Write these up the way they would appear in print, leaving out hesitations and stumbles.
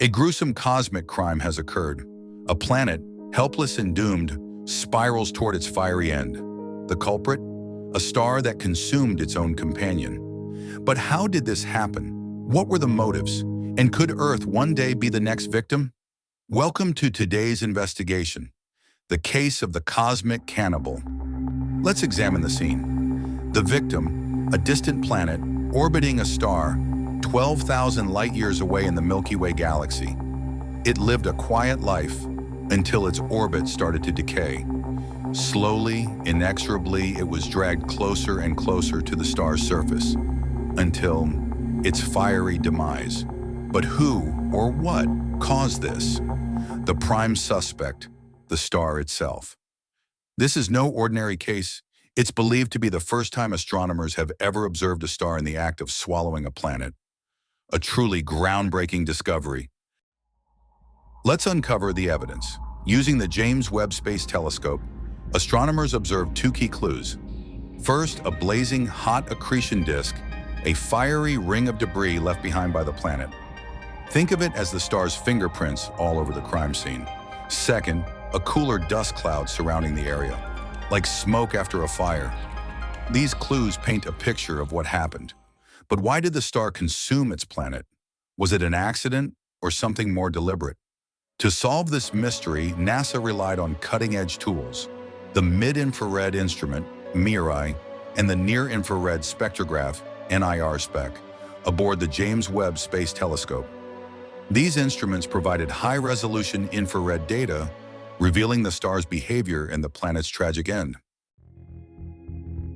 A gruesome cosmic crime has occurred. A planet, helpless and doomed, spirals toward its fiery end. The culprit? A star that consumed its own companion. But how did this happen? What were the motives? And could Earth one day be the next victim? Welcome to today's investigation, the case of the cosmic cannibal. Let's examine the scene. The victim, a distant planet orbiting a star 12,000 light-years away in the Milky Way galaxy. It lived a quiet life until its orbit started to decay. Slowly, inexorably, it was dragged closer and closer to the star's surface until its fiery demise. But who or what caused this? The prime suspect, the star itself. This is no ordinary case. It's believed to be the first time astronomers have ever observed a star in the act of swallowing a planet. A truly groundbreaking discovery. Let's uncover the evidence. Using the James Webb Space Telescope, astronomers observed two key clues. First, a blazing hot accretion disk, a fiery ring of debris left behind by the planet. Think of it as the star's fingerprints all over the crime scene. Second, a cooler dust cloud surrounding the area, like smoke after a fire. These clues paint a picture of what happened. But why did the star consume its planet? Was it an accident or something more deliberate? To solve this mystery, NASA relied on cutting-edge tools, the mid-infrared instrument, MIRI, and the near-infrared spectrograph, NIR spec, aboard the James Webb Space Telescope. These instruments provided high-resolution infrared data, revealing the star's behavior and the planet's tragic end.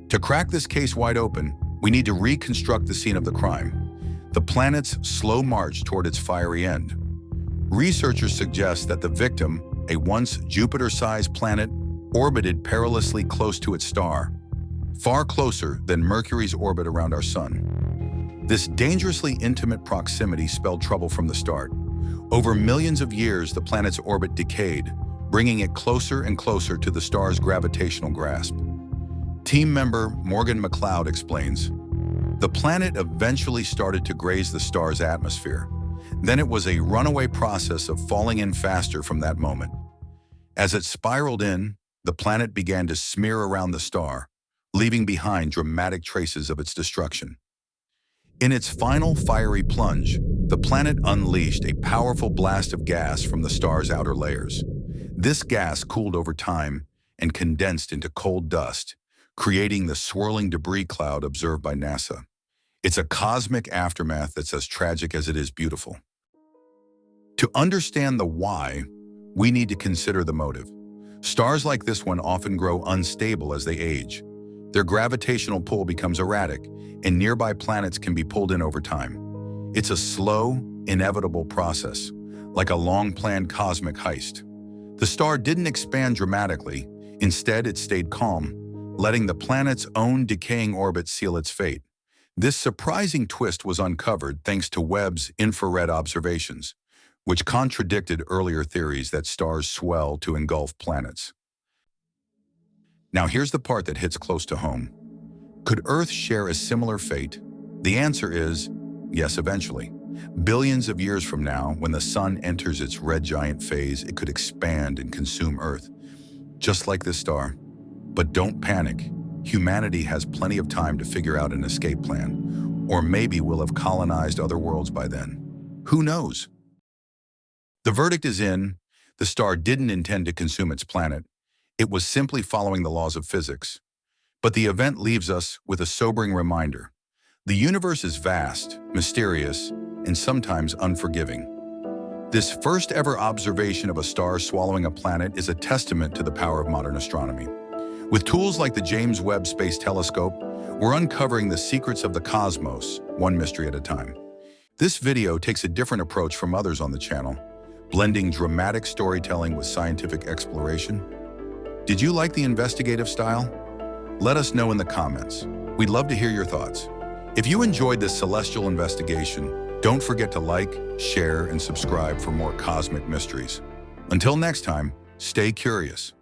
To crack this case wide open, we need to reconstruct the scene of the crime, the planet's slow march toward its fiery end. Researchers suggest that the victim, a once Jupiter-sized planet, orbited perilously close to its star, far closer than Mercury's orbit around our sun. This dangerously intimate proximity spelled trouble from the start. Over millions of years, the planet's orbit decayed, bringing it closer and closer to the star's gravitational grasp. Team member Morgan McLeod explains, the planet eventually started to graze the star's atmosphere. Then it was a runaway process of falling in faster from that moment. As it spiraled in, the planet began to smear around the star, leaving behind dramatic traces of its destruction. In its final fiery plunge, the planet unleashed a powerful blast of gas from the star's outer layers. This gas cooled over time and condensed into cold dust, creating the swirling debris cloud observed by NASA. It's a cosmic aftermath that's as tragic as it is beautiful. To understand the why, we need to consider the motive. Stars like this one often grow unstable as they age. Their gravitational pull becomes erratic, and nearby planets can be pulled in over time. It's a slow, inevitable process, like a long-planned cosmic heist. The star didn't expand dramatically. Instead, it stayed calm, letting the planet's own decaying orbit seal its fate. This surprising twist was uncovered thanks to Webb's infrared observations, which contradicted earlier theories that stars swell to engulf planets. Now here's the part that hits close to home. Could Earth share a similar fate? The answer is yes, eventually. Billions of years from now, when the sun enters its red giant phase, it could expand and consume Earth, just like this star. But don't panic. Humanity has plenty of time to figure out an escape plan. Or maybe we'll have colonized other worlds by then. Who knows? The verdict is in. The star didn't intend to consume its planet. It was simply following the laws of physics. But the event leaves us with a sobering reminder. The universe is vast, mysterious, and sometimes unforgiving. This first ever observation of a star swallowing a planet is a testament to the power of modern astronomy. With tools like the James Webb Space Telescope, we're uncovering the secrets of the cosmos, one mystery at a time. This video takes a different approach from others on the channel, blending dramatic storytelling with scientific exploration. Did you like the investigative style? Let us know in the comments. We'd love to hear your thoughts. If you enjoyed this celestial investigation, don't forget to like, share, and subscribe for more cosmic mysteries. Until next time, stay curious.